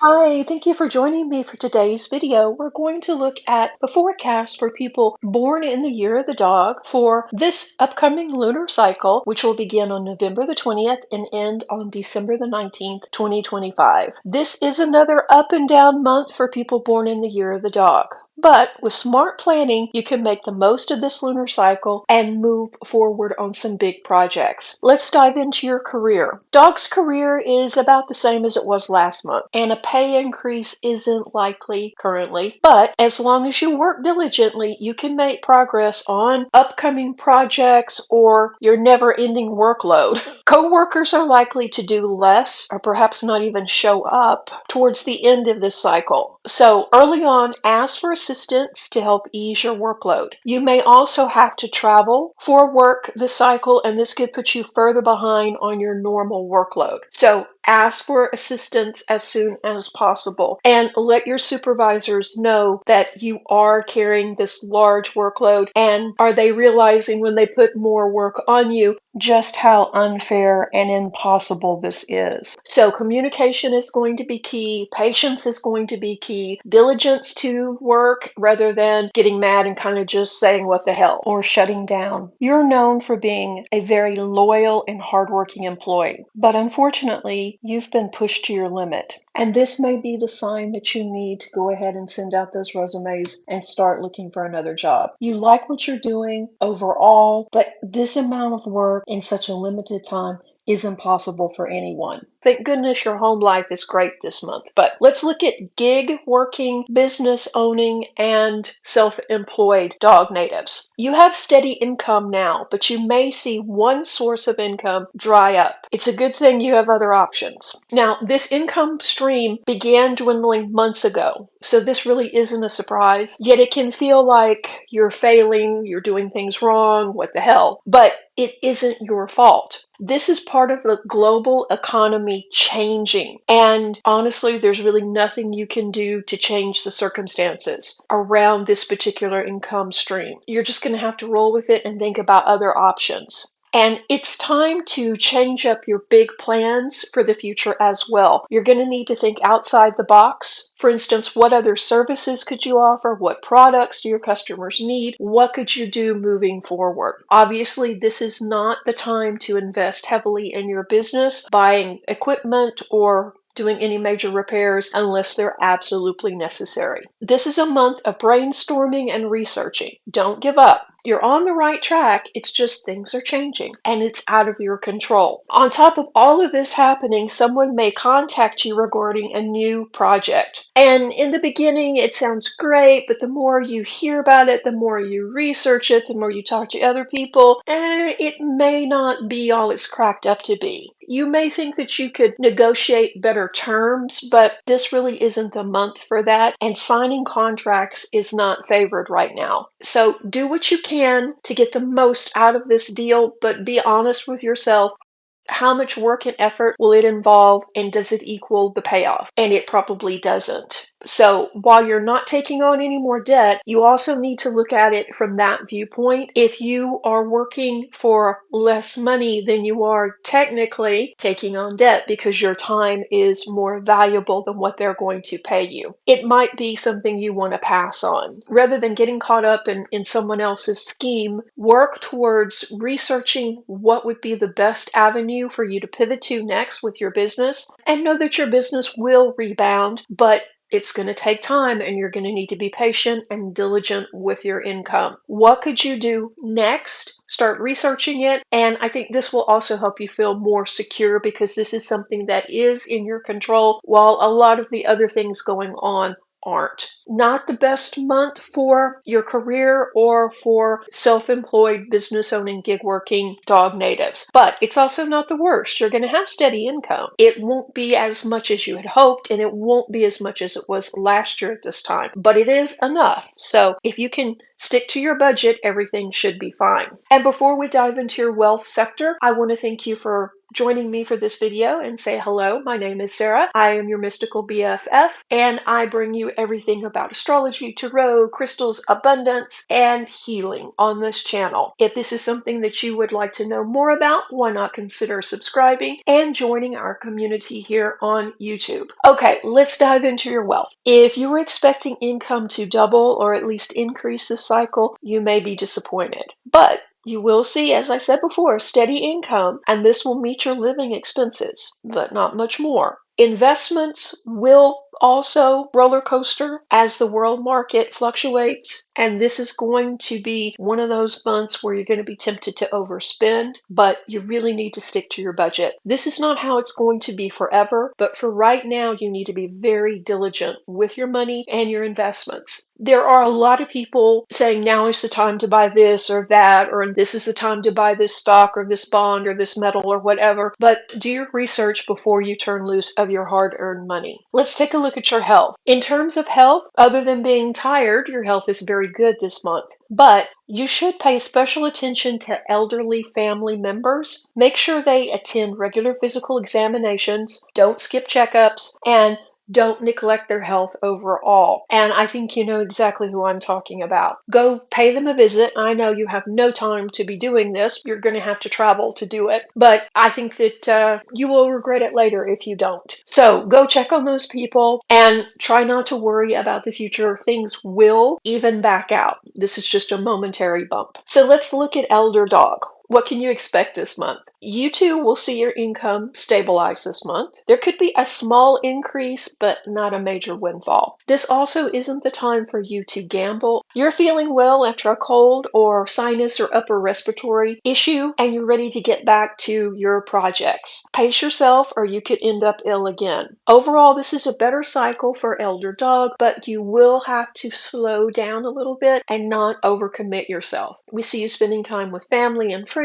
Hi, thank you for joining me for today's video. We're going to look at the forecast for people born in the year of the dog for this upcoming lunar cycle, which will begin on November the 20th and end on December the 19th, 2025. This is another up and down month for people born in the year of the dog. But with smart planning, you can make the most of this lunar cycle and move forward on some big projects. Let's dive into your career. Dog's career is about the same as it was last month, and a pay increase isn't likely currently. But as long as you work diligently, you can make progress on upcoming projects or your never-ending workload. Coworkers are likely to do less or perhaps not even show up towards the end of this cycle. So early on, ask for assistance to help ease your workload. You may also have to travel for work this cycle, and this could put you further behind on your normal workload. So ask for assistance as soon as possible and let your supervisors know that you are carrying this large workload, and are they realizing when they put more work on you just how unfair and impossible this is. So communication is going to be key, patience is going to be key, diligence to work rather than getting mad and kind of just saying what the hell or shutting down. You're known for being a very loyal and hardworking employee, but unfortunately, you've been pushed to your limit. And this may be the sign that you need to go ahead and send out those resumes and start looking for another job. You like what you're doing overall, but this amount of work in such a limited time is impossible for anyone. Thank goodness your home life is great this month. But let's look at gig working, business owning, and self-employed dog natives. You have steady income now, but you may see one source of income dry up. It's a good thing you have other options. Now, this income stream began dwindling months ago, so this really isn't a surprise. Yet it can feel like you're failing, you're doing things wrong, what the hell. But it isn't your fault. This is part of the global economy changing. And honestly, there's really nothing you can do to change the circumstances around this particular income stream. You're just going to have to roll with it and think about other options. And it's time to change up your big plans for the future as well. You're going to need to think outside the box. For instance, what other services could you offer? What products do your customers need? What could you do moving forward? Obviously, this is not the time to invest heavily in your business, buying equipment or doing any major repairs unless they're absolutely necessary. This is a month of brainstorming and researching. Don't give up. You're on the right track, it's just things are changing and it's out of your control. On top of all of this happening, someone may contact you regarding a new project. And in the beginning, it sounds great, but the more you hear about it, the more you research it, the more you talk to other people, it may not be all it's cracked up to be. You may think that you could negotiate better terms, but this really isn't the month for that, and signing contracts is not favored right now. So do what you can to get the most out of this deal, but be honest with yourself. How much work and effort will it involve, and does it equal the payoff? And it probably doesn't. So while you're not taking on any more debt, you also need to look at it from that viewpoint. If you are working for less money, then you are technically taking on debt because your time is more valuable than what they're going to pay you. It might be something you want to pass on. Rather than getting caught up in someone else's scheme, work towards researching what would be the best avenue for you to pivot to next with your business, and know that your business will rebound, but it's going to take time and you're going to need to be patient and diligent with your income. What could you do next? Start researching it. And I think this will also help you feel more secure because this is something that is in your control while a lot of the other things going on aren't. Not the best month for your career or for self-employed, business owning, gig working dog natives, but it's also not the worst. You're going to have steady income. It won't be as much as you had hoped, and it won't be as much as it was last year at this time, but it is enough. So if you can stick to your budget, everything should be fine. And before we dive into your wealth sector, I want to thank you for joining me for this video and say hello. My name is Sarah. I am your mystical BFF, and I bring you everything about astrology, tarot, crystals, abundance, and healing on this channel. If this is something that you would like to know more about, why not consider subscribing and joining our community here on YouTube. Okay, let's dive into your wealth. If you were expecting income to double or at least increase this cycle, you may be disappointed. But you will see, as I said before, steady income, and this will meet your living expenses, but not much more. Investments will also roller coaster as the world market fluctuates, and this is going to be one of those months where you're going to be tempted to overspend, but you really need to stick to your budget. This is not how it's going to be forever, but for right now, you need to be very diligent with your money and your investments. There are a lot of people saying now is the time to buy this or that, or this is the time to buy this stock or this bond or this metal or whatever, but do your research before you turn loose of your hard-earned money. Let's take a look at your health. In terms of health, other than being tired, your health is very good this month, but you should pay special attention to elderly family members. Make sure they attend regular physical examinations, don't skip checkups, and don't neglect their health overall. And I think you know exactly who I'm talking about. Go pay them a visit. I know you have no time to be doing this. You're going to have to travel to do it. But I think that you will regret it later if you don't. So go check on those people and try not to worry about the future. Things will even back out. This is just a momentary bump. So let's look at Elder Dog. What can you expect this month? You too will see your income stabilize this month. There could be a small increase, but not a major windfall. This also isn't the time for you to gamble. You're feeling well after a cold or sinus or upper respiratory issue, and you're ready to get back to your projects. Pace yourself or you could end up ill again. Overall, this is a better cycle for Elder Dog, but you will have to slow down a little bit and not overcommit yourself. We see you spending time with family and friends,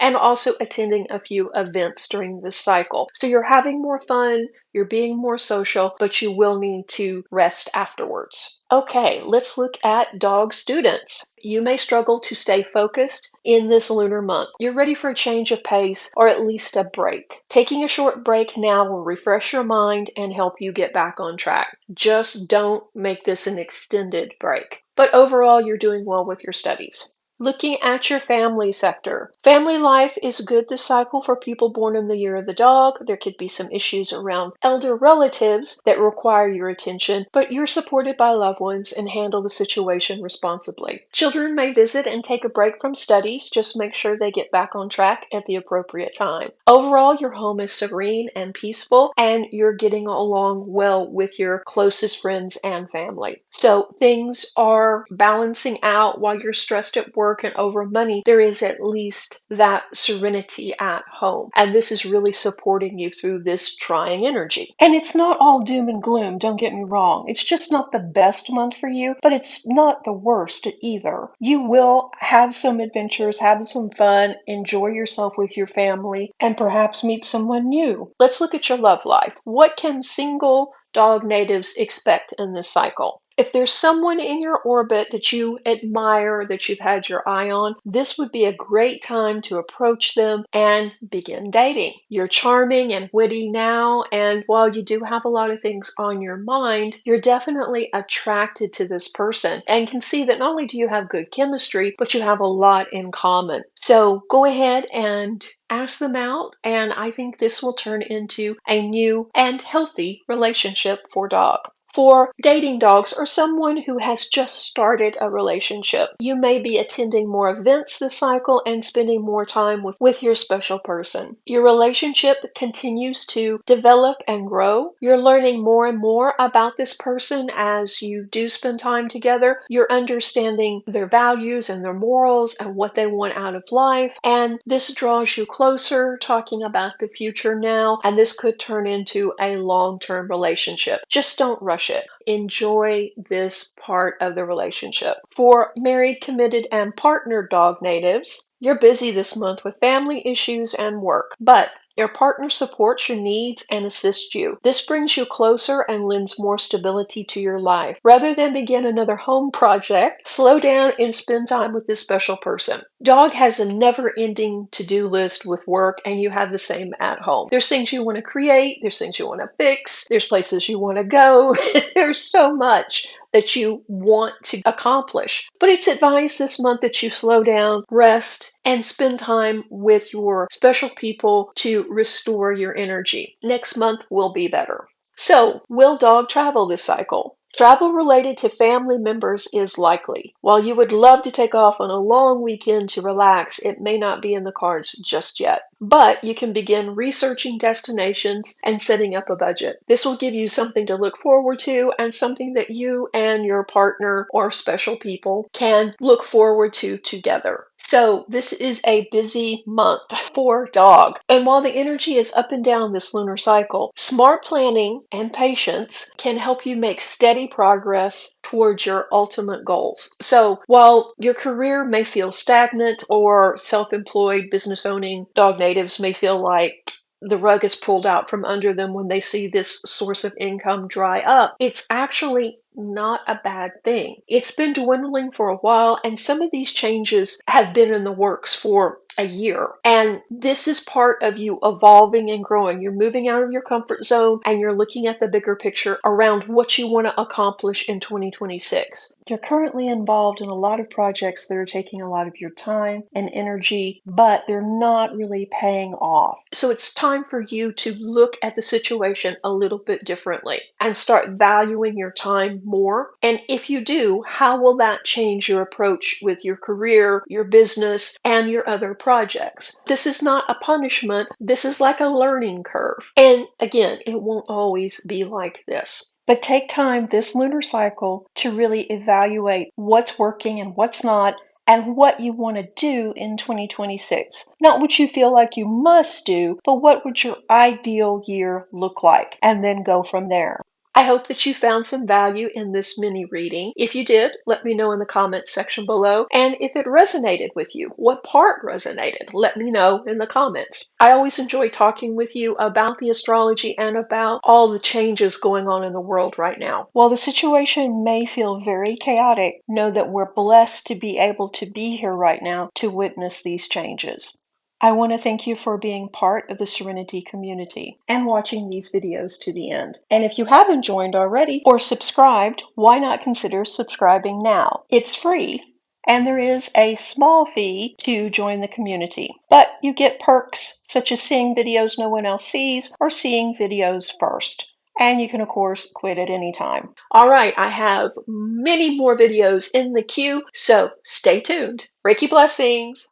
and also attending a few events during this cycle. So you're having more fun, you're being more social, but you will need to rest afterwards. Okay, let's look at dog students. You may struggle to stay focused in this lunar month. You're ready for a change of pace or at least a break. Taking a short break now will refresh your mind and help you get back on track. Just don't make this an extended break. But overall, you're doing well with your studies. Looking at your family sector. Family life is good this cycle for people born in the year of the dog. There could be some issues around elder relatives that require your attention, but you're supported by loved ones and handle the situation responsibly. Children may visit and take a break from studies. Just make sure they get back on track at the appropriate time. Overall, your home is serene and peaceful, and you're getting along well with your closest friends and family. So things are balancing out while you're stressed at work and over money. There is at least that serenity at home. And this is really supporting you through this trying energy. And it's not all doom and gloom, don't get me wrong. It's just not the best month for you, but it's not the worst either. You will have some adventures, have some fun, enjoy yourself with your family, and perhaps meet someone new. Let's look at your love life. What can single dog natives expect in this cycle? If there's someone in your orbit that you admire, that you've had your eye on, this would be a great time to approach them and begin dating. You're charming and witty now, and while you do have a lot of things on your mind, you're definitely attracted to this person and can see that not only do you have good chemistry, but you have a lot in common. So go ahead and ask them out, and I think this will turn into a new and healthy relationship for dog. For dating dogs or someone who has just started a relationship, you may be attending more events this cycle and spending more time with your special person. Your relationship continues to develop and grow. You're learning more and more about this person as you do spend time together. You're understanding their values and their morals and what they want out of life. And this draws you closer, talking about the future now, and this could turn into a long-term relationship. Just don't rush it. Enjoy this part of the relationship. For married, committed, and partnered dog natives, you're busy this month with family issues and work, but Your partner supports your needs and assists you. This brings you closer and lends more stability to your life. Rather than begin another home project, slow down and spend time with this special person. Dog has a never-ending to-do list with work, and you have the same at home. There's things you want to create, there's things you want to fix, there's places you want to go. There's so much that you want to accomplish. But it's advised this month that you slow down, rest, and spend time with your special people to restore your energy. Next month will be better. So, will dog travel this cycle? Travel related to family members is likely. While you would love to take off on a long weekend to relax, it may not be in the cards just yet. But you can begin researching destinations and setting up a budget. This will give you something to look forward to and something that you and your partner or special people can look forward to together. So this is a busy month for dog. And while the energy is up and down this lunar cycle, smart planning and patience can help you make steady progress towards your ultimate goals. So while your career may feel stagnant or self-employed business owning dog natives may feel like the rug is pulled out from under them when they see this source of income dry up, it's actually not a bad thing. It's been dwindling for a while, and some of these changes have been in the works for a year. And this is part of you evolving and growing. You're moving out of your comfort zone and you're looking at the bigger picture around what you want to accomplish in 2026. You're currently involved in a lot of projects that are taking a lot of your time and energy, but they're not really paying off. So it's time for you to look at the situation a little bit differently and start valuing your time more. And if you do, how will that change your approach with your career, your business, and your other projects? This is not a punishment. This is like a learning curve. And again, it won't always be like this. But take time this lunar cycle to really evaluate what's working and what's not, and what you want to do in 2026. Not what you feel like you must do, but what would your ideal year look like, and then go from there. I hope that you found some value in this mini reading. If you did, let me know in the comments section below. And if it resonated with you, what part resonated? Let me know in the comments. I always enjoy talking with you about the astrology and about all the changes going on in the world right now. While the situation may feel very chaotic, know that we're blessed to be able to be here right now to witness these changes. I want to thank you for being part of the Serenity community and watching these videos to the end. And if you haven't joined already or subscribed, why not consider subscribing now? It's free, and there is a small fee to join the community. But you get perks such as seeing videos no one else sees or seeing videos first. And you can, of course, quit at any time. All right, I have many more videos in the queue, so stay tuned. Reiki blessings!